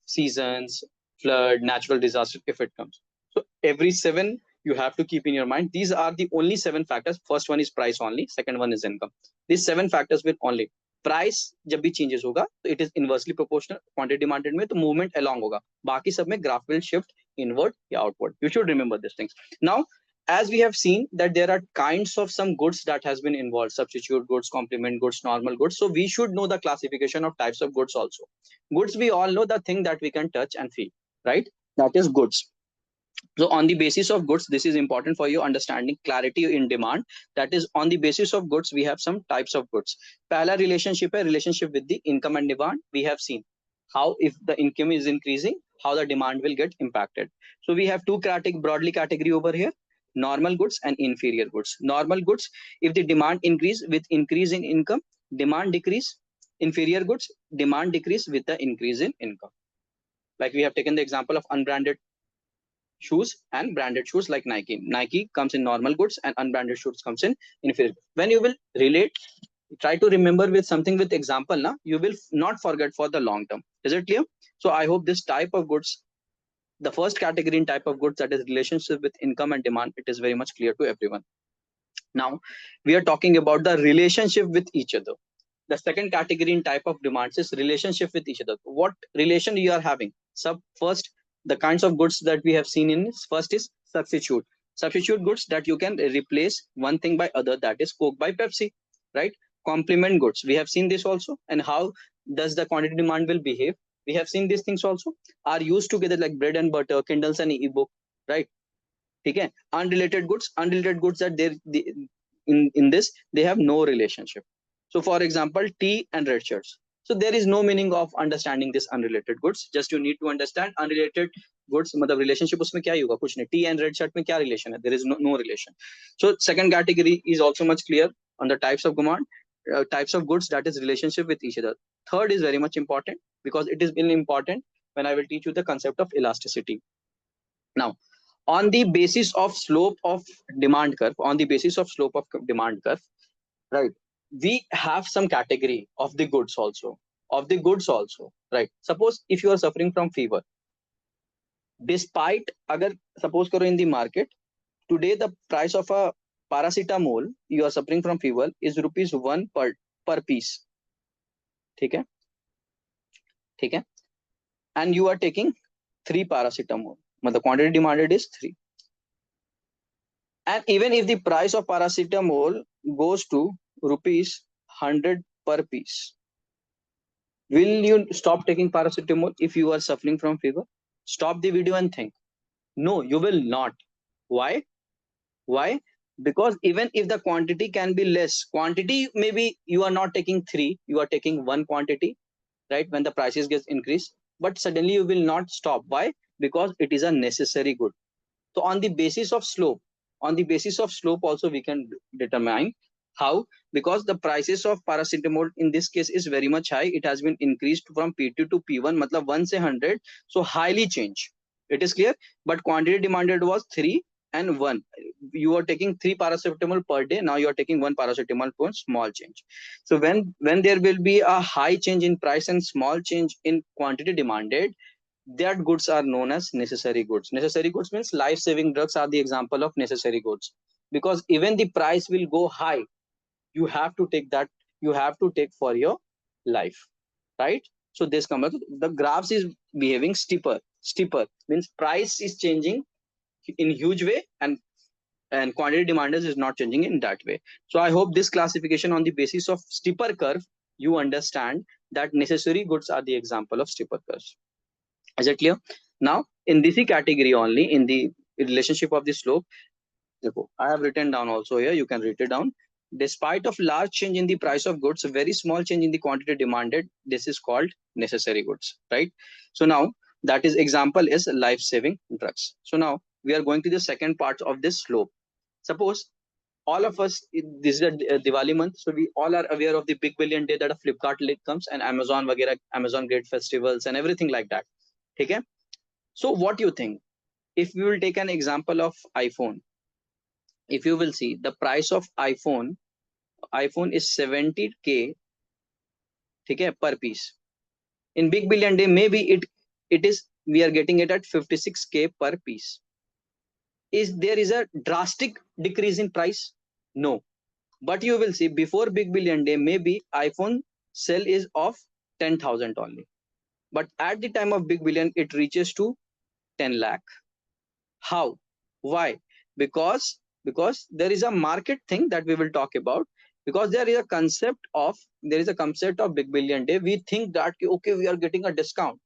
seasons, flood, natural disaster if it comes. So every 7 you have to keep in your mind. These are the only 7 factors. First one is price only. Second one is income. These 7 factors will only. Price जब भी changes होगा तो it is inversely proportional, quantity demanded में तो movement along होगा, बाकी सब में ग्राफ विल शिफ्ट इनवर्ड या outward. You should remember this things. Now as we have seen that there are kinds of some goods that has been involved, substitute goods, complement goods, normal goods. So we should know the classification of types of goods also. Goods, we all know the thing that we can touch and feel, right? That is goods. So on the basis of goods, this is important for you understanding clarity in demand. That is, on the basis of goods, we have some types of goods. Pehla relationship hai relationship with the income and demand. We have seen how if the income is increasing, how the demand will get impacted. So we have two broadly category over here: normal goods and inferior goods. Normal goods, if the demand increase with increase in income, demand decrease. Inferior goods, demand decrease with the increase in income. Like we have taken the example of unbranded shoes and branded shoes like Nike. Nike comes in normal goods and unbranded shoes comes in inferior. When you will relate, try to remember with something with example, na, you will not forget for the long term. Is it clear? So I hope this type of goods, the first category in type of goods, that is relationship with income and demand, it is very much clear to everyone. Now we are talking about the relationship with each other. The second category in type of demands is relationship with each other. What relation you are having? First, the kinds of goods that we have seen in first is substitute. Substitute goods that you can replace one thing by other, that is Coke by Pepsi, right? Complement goods, we have seen this also. And how does the quantity demand will behave? We have seen these things also, are used together like bread and butter, Kindles and ebook, right? Okay. Unrelated goods that in this they have no relationship. So for example, tea and red shirts. So there is no meaning of understanding this unrelated goods. Just you need to understand unrelated goods. मतलब relationship उसमें क्या ही होगा? कुछ नहीं. Tea and red shirt में क्या relation है? There is no relation. So second category is also much clear on the types of demand, types of goods, that is relationship with each other. Third is very much important because it is really important when I will teach you the concept of elasticity. Now, on the basis of slope of demand curve, right? We have some category of the goods also, right? Suppose if you are suffering from fever, despite agar suppose karo in the market today, the price of a paracetamol, you are suffering from fever, is ₹1 per piece. ठीक है, and you are taking 3 paracetamol, the quantity demanded is 3. And even if the price of paracetamol goes to ₹100 per piece, will you stop taking paracetamol if you are suffering from fever? Stop the video and think. No, you will not. Why? Because even if the quantity can be less, quantity maybe you are not taking 3, you are taking 1 quantity, right? When the prices get increased, but suddenly you will not stop. Why? Because it is a necessary good. So on the basis of slope, also we can determine how, because the prices of paracetamol in this case is very much high. It has been increased from P2 to P1, matlab 1 se 100, so highly change. It is clear. But quantity demanded was 3 and 1. You are taking 3 paracetamol per day. Now you are taking 1 paracetamol per small change. So when there will be a high change in price and small change in quantity demanded, that goods are known as necessary goods. Necessary goods means life-saving drugs are the example of necessary goods, because even the price will go high, you have to take that, you have to take for your life, right? So this comes, the graphs is behaving steeper means price is changing in huge way, and quantity demanders is not changing in that way. So I hope this classification on the basis of steeper curve, you understand that necessary goods are the example of steeper curves. Is it clear? Now, in this category only, in the relationship of the slope, I have written down also here, you can write it down. Despite of large change in the price of goods, a very small change in the quantity demanded, this is called necessary goods, right? So now, that is example is life-saving drugs. So now, we are going to the second part of this slope. Suppose all of us, this is a Diwali month, so we all are aware of the big billion day that a Flipkart link comes, and Amazon vagera, Amazon great festivals and everything like that. Okay? So what do you think? If we will take an example of iPhone, if you will see the price of iPhone is 70K, okay, per piece. In Big Billion Day, maybe it is, we are getting it at 56K per piece. Is there is a drastic decrease in price? No. But you will see before Big Billion Day, maybe iPhone sell is of 10,000 only. But at the time of Big Billion, it reaches to 10 lakh. How? Why? Because there is a market thing that we will talk about. Because there is a concept of Big Billion Day. We think that okay, we are getting a discount.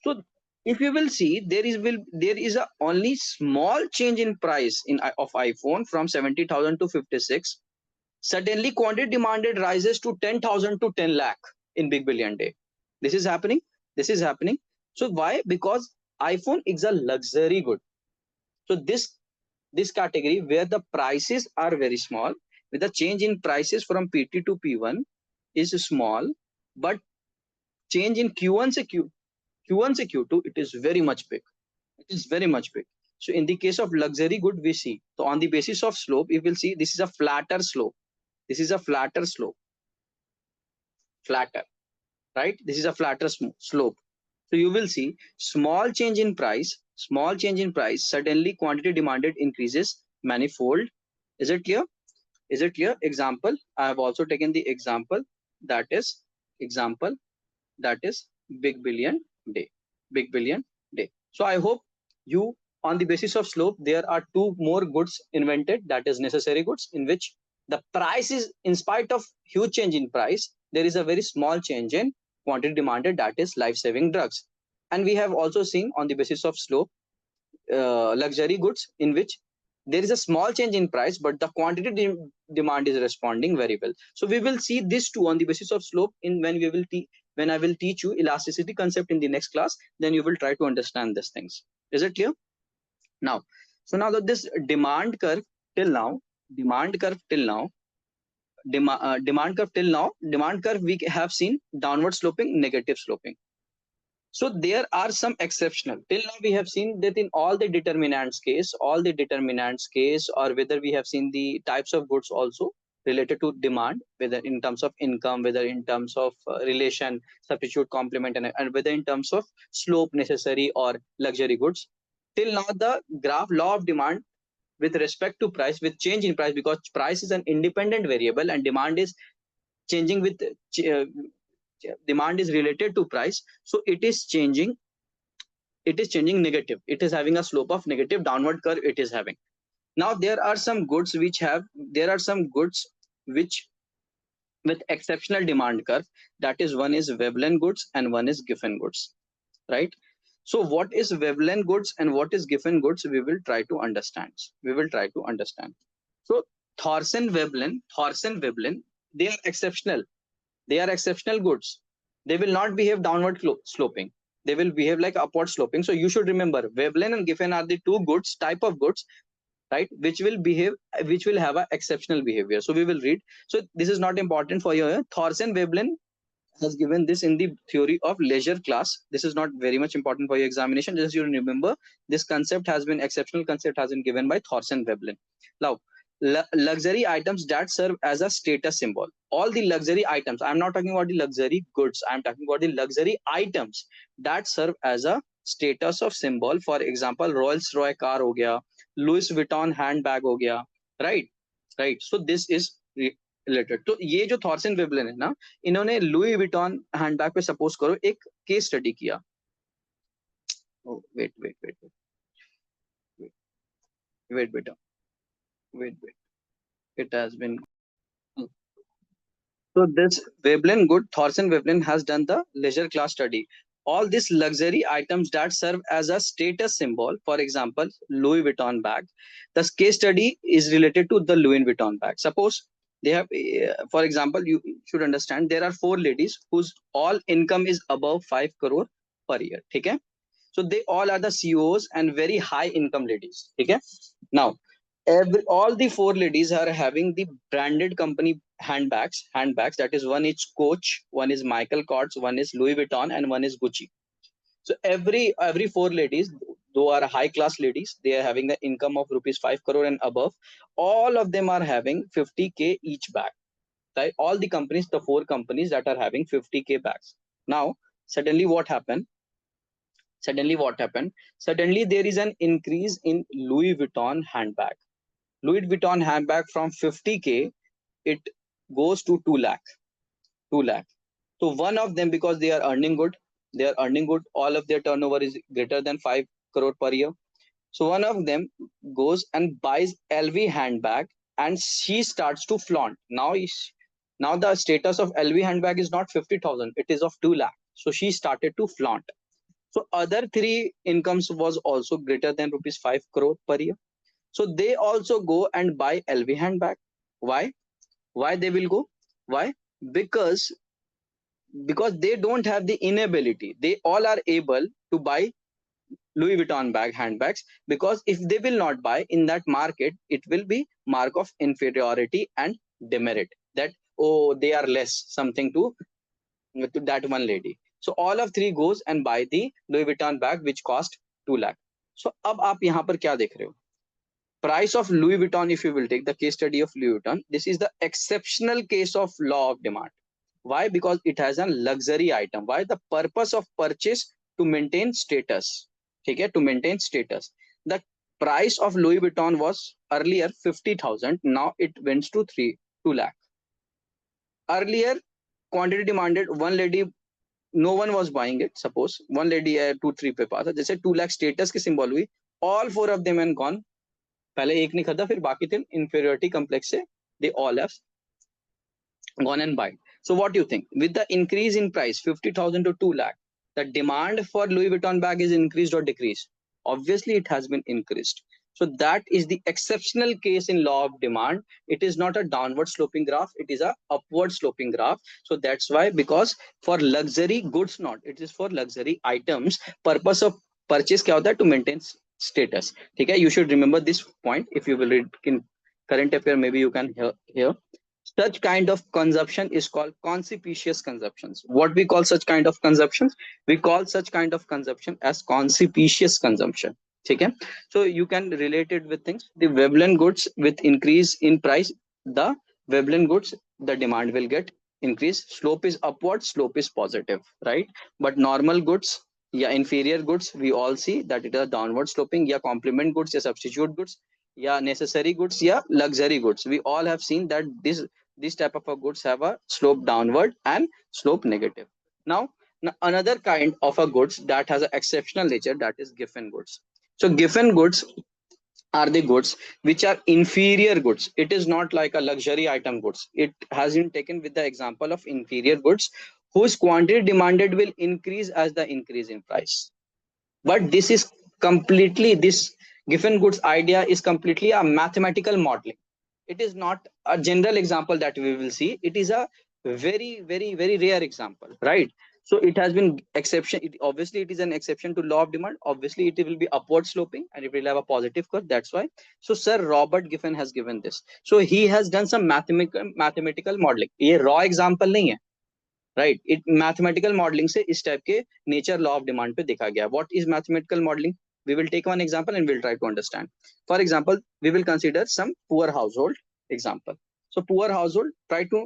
So if you will see, there is a only small change in price of iPhone from 70,000 to 56. Suddenly quantity demanded rises to 10,000 to 10 lakh in Big Billion Day. This is happening. So why? Because iPhone is a luxury good. So this category where the prices are very small, with the change in prices from PT to P1 is small, but change in Q1 to Q2, it is very much big. So in the case of luxury good, we see, so on the basis of slope, you will see this is a flatter slope. Flatter, right? This is a flatter slope. So you will see small change in price, suddenly quantity demanded increases manifold. Is it clear? Example, I have also taken the example, that is Big Billion Day. So I hope you, on the basis of slope, there are two more goods invented, that is necessary goods, in which the price is, in spite of huge change in price, there is a very small change in quantity demanded, that is life-saving drugs. And we have also seen on the basis of slope, luxury goods, in which there is a small change in price, but the quantity demand is responding very well. So we will see this too on the basis of slope in when I will teach you elasticity concept in the next class. Then you will try to understand these things. Is it clear? Now, so now that this demand curve till now, demand curve we have seen downward sloping, negative sloping. So there are some exceptional. Till now we have seen that in all the determinants case, or whether we have seen the types of goods also related to demand, whether in terms of income, whether in terms of relation, substitute, complement, and whether in terms of slope, necessary or luxury goods. Till now the graph law of demand with respect to price, with change in price, because price is an independent variable and demand is changing with demand is related to price, so it is changing negative. It is having a slope of negative, downward curve it is having. Now there are some goods which with exceptional demand curve, that is, one is Veblen goods and one is Giffen goods, right? So what is Veblen goods and what is Giffen goods, we will try to understand. So Thorsen Veblen, they are exceptional goods. They will not behave downward sloping. they will behave like upward sloping. So you should remember Veblen and Giffen are the two goods, type of goods, right, which will behave, which will have a exceptional behavior. So we will read. So this is not important for you. Thorsen Veblen has given this in the theory of leisure class. This is not very much important for your examination. Just you remember this concept has been, exceptional concept has been given by Thorsen Veblen. Now, luxury items that serve as a status symbol. All the luxury items, I'm not talking about the luxury goods, I'm talking about the luxury items that serve as a status of symbol. For example, Rolls Royce car ho gaya, Louis Vuitton handbag ho gaya, right? Right. So this is related. तो ये जो थॉर्सन Veblen है ना, इन्होंने Louis Vuitton handbag पे suppose करो एक case study किया. वेट वेट वेट वेट बेटा, wait wait, it has been. So this Veblen good, Thorsen Veblen has done the leisure class study. All these luxury items that serve as a status symbol, for example, Louis Vuitton bag. The case study is related to the Louis Vuitton bag. Suppose they have, for example, you should understand there are 4 ladies whose all income is above 5 crore per year. Okay? So they all are the CEOs and very high income ladies. Okay? Now, all the 4 ladies are having the branded company handbags, that is, one is Coach, one is Michael Kors, one is Louis Vuitton, and one is Gucci. So every 4 ladies, though are high class ladies, they are having the income of rupees 5 crore and above. All of them are having 50k each bag, right? All the companies, the 4 companies that are having 50k bags. Now suddenly what happened? Suddenly there is an increase in Louis Vuitton handbag. Louis Vuitton handbag from 50k, it goes to 2 lakh. So one of them, because they are earning good, all of their turnover is greater than 5 crore per year. So one of them goes and buys LV handbag and she starts to flaunt. Now the status of LV handbag is not 50,000, it is of 2 lakh. So she started to flaunt. So other 3 incomes was also greater than rupees 5 crore per year. So they also go and buy LV handbag. Why? Why they will go? Why? Because they don't have the inability. They all are able to buy Louis Vuitton handbags, because if they will not buy in that market, it will be mark of inferiority and demerit. That, oh, they are less, something to that one lady. So all of 3 goes and buy the Louis Vuitton bag which cost 2 lakh. So अब आप यहाँ पर क्या देख रहे हो? Price of Louis Vuitton, if you will take the case study of Louis Vuitton, this is the exceptional case of law of demand. Why? Because it has a luxury item. Why? The purpose of purchase to maintain status. Okay, to maintain status. The price of Louis Vuitton was earlier 50,000. Now it went to 2 lakh. Earlier, quantity demanded, one lady, no one was buying it. Suppose one lady 2-3 पे पास है, जैसे 2 lakh status की symbol हुई, all 4 of them and gone. पहले एक नहीं खरीदा, फिर बाकी थे inferiority complex से, they all have gone and buy. So what do you think? With the increase in price 50,000 to 2 lakh, the demand for Louis Vuitton bag is increased or decreased? Obviously it has been increased. So that is the exceptional case in law of demand. It is not a downward sloping graph, it is a upward sloping graph. So that's why, because for luxury goods not, it is for luxury items. Purpose of purchase क्या होता है? To maintain status. ठीक है, you should remember this point. If you will read in current affair, maybe you can hear. Such kind of consumption is called conspicuous consumptions. What we call such kind of consumptions? We call such kind of consumption as conspicuous consumption. Okay? So you can relate it with things. The Veblen goods with increase in price, the Veblen goods, the demand will get increase. Slope is upward, slope is positive, right? But normal goods, yeah, inferior goods, we all see that it is downward sloping. Yeah, complement goods, yeah, substitute goods, yeah, necessary goods, yeah, luxury goods. We all have seen that this type of goods have a slope downward and slope negative. Now another kind of a goods that has an exceptional nature, that is Giffen goods. So Giffen goods are the goods which are inferior goods. It is not like a luxury item goods. It has been taken with the example of inferior goods whose quantity demanded will increase as the increase in price. But this is completely, this Giffen goods idea is completely a mathematical modeling. It is not a general example that we will see. It is a very, very, very rare example, right? So it has been exception. Obviously, it is an exception to law of demand. Obviously, it will be upward sloping and it will have a positive curve. That's why. So Sir Robert Giffen has given this. So he has done some mathematical modeling. ये raw example नहीं है, right? It mathematical modeling से इस type के nature law of demand पे देखा गया. What is mathematical modeling? We will take one example and we'll try to understand. For example, we will consider some poor household example. So poor household, try to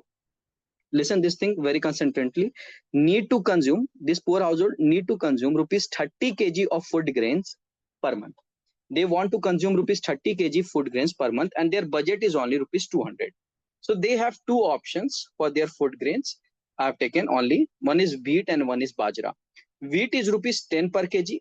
listen this thing very concentrately. Need to consume, this poor household need to consume rupees 30 kg of food grains per month. They want to consume rupees 30 kg food grains per month and their budget is only rupees 200. So they have two options for their food grains. I have taken only one is wheat and one is bajra. Wheat is rupees 10 per kg,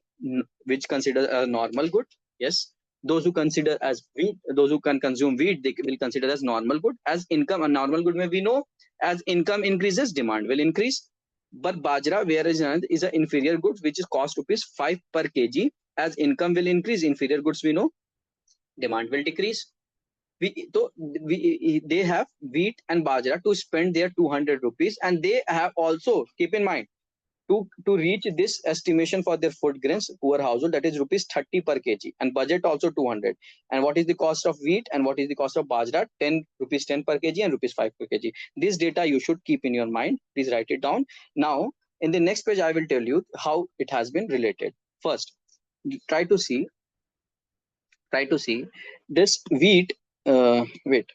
which considered a normal good. Yes, those who consider as wheat, those who can consume wheat, they will consider as normal good. As income, a normal good, we know as income increases, demand will increase. But bajra, whereas is an inferior goods, which is cost rupees 5 per kg. As income will increase, inferior goods we know, demand will decrease. They have wheat and bajra to spend their 200 rupees, and they have also, keep in mind, to reach this estimation for their food grains, poor household, that is rupees 30 per kg, and budget also 200. And what is the cost of wheat and what is the cost of bajra? 10 rupees 10 per kg and rupees 5 per kg. This data you should keep in your mind. Please write it down. Now, in the next page, I will tell you how it has been related. First, try to see this wheat. Wait.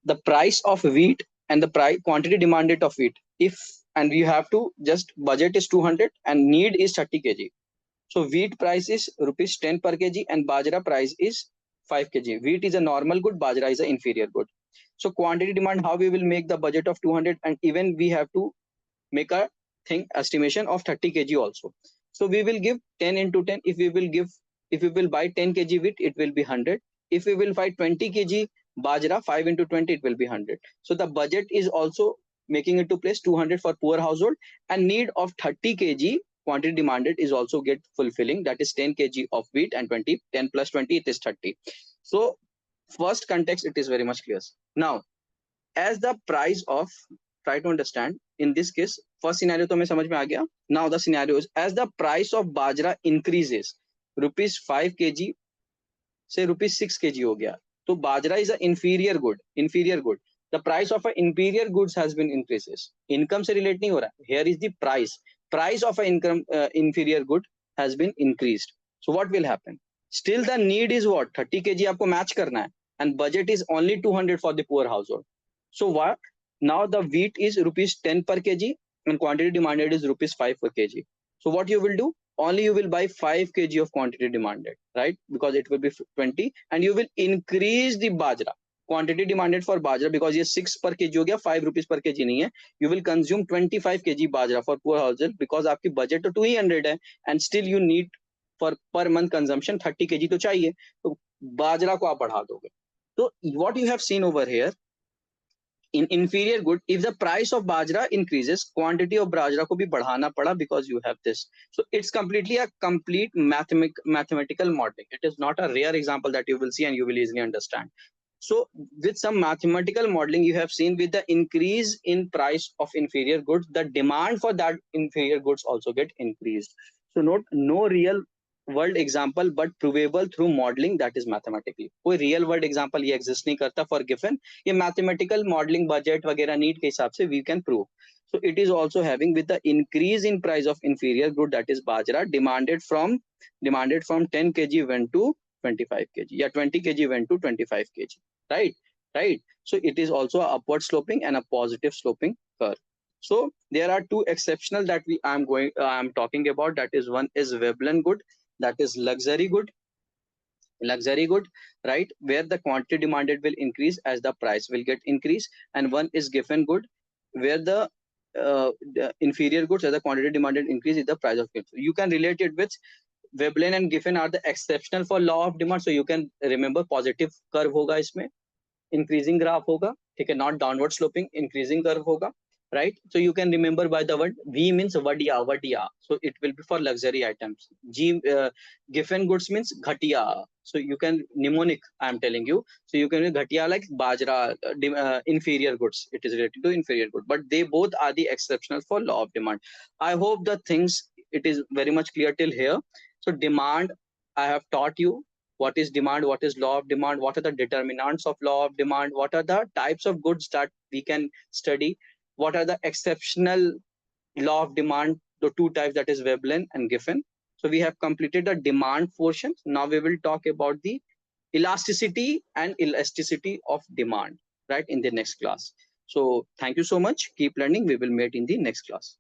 The price of wheat and the price quantity demanded of wheat. If and you have to just budget is 200 and need is 30 kg. So wheat price is rupees 10 per kg and bajra price is 5 kg. Wheat is a normal good, bajra is an inferior good. So quantity demand, how we will make the budget of 200, and even we have to make a thing estimation of 30 kg also. So we will give 10 into 10. If we will buy 10 kg wheat, it will be 100. If we will buy 20 kg bajra, 5 into 20, it will be 100. So the budget is also making it to place 200 for poor household, and need of 30 kg quantity demanded is also get fulfilling, that is 10 kg of wheat and 10 plus 20, it is 30. So first context, it is very much clear. Now, as the price of, try to understand in this case, first scenario to main samajh mein aa gaya. Now the scenario is, as the price of bajra increases, rupees 5 kg say rupees 6 kg ho gaya, so bajra is an inferior good. The price of an inferior goods has been increases. Income se relate nahi ho raha. Here is the price of an income inferior good has been increased. So what will happen? Still the need is what? 30 kg aapko match karna hai, and budget is only 200 for the poor household. So what? Now the wheat is rupees 10 per kg and quantity demanded is rupees 5 per kg. So what you will do? Only you will buy 5 kg of quantity demanded, right? Because it will be 20, and you will increase the bajra. Quantity demanded for bajra, because ये 6 per kg हो गया, 5 rupees per kg नहीं है. You will consume 25 kg bajra for poor household, because आपकी budget तो 200 है, and still you need for per month consumption 30 kg तो चाहिए. तो बाजरा को आप बढ़ा दोगे. So what you have seen over here, in inferior good, if the price of bajra increases, quantity of bajra ko bhi badhana pada, because you have this. So it's completely a complete mathematical modeling. It is not a rare example that you will see and you will easily understand. So with some mathematical modeling, you have seen with the increase in price of inferior goods, the demand for that inferior goods also get increased. So note, no real world example but provable through modeling, that is mathematically. कोई real world example ये exist नहीं करता for Giffen. ये mathematical modeling budget वगैरह need के हिसाब से we can prove. So it is also having with the increase in price of inferior good, that is bajra, demanded from 10 kg went to 25 kg, yeah, 20 kg went to 25 kg, right? So it is also a upward sloping and a positive sloping curve. So there are two exceptional that I am talking about. That is, one is Veblen good, that is luxury good, right, where the quantity demanded will increase as the price will get increased. And one is Giffen good, where the inferior goods as the quantity demanded increase is the price of goods. You can relate it with Veblen and Giffen are the exceptional for law of demand. So you can remember positive curve hoga isme, increasing graph hoga, ठीक है, not downward sloping, increasing curve होगा, right? So you can remember by the word. V means vadya, vadya, so it will be for luxury items. Giffen goods means ghatiya, so you can mnemonic, I am telling you. So you can ghatiya like bajra, inferior goods, it is related to inferior good, but they both are the exceptional for law of demand. I hope the things, it is very much clear till here. So demand, I have taught you what is demand, what is law of demand, what are the determinants of law of demand, what are the types of goods that we can study, what are the exceptional law of demand, the two types, that is Veblen and Giffen. So we have completed the demand portion. Now we will talk about the elasticity and elasticity of demand, right, in the next class. So thank you so much. Keep learning. We will meet in the next class.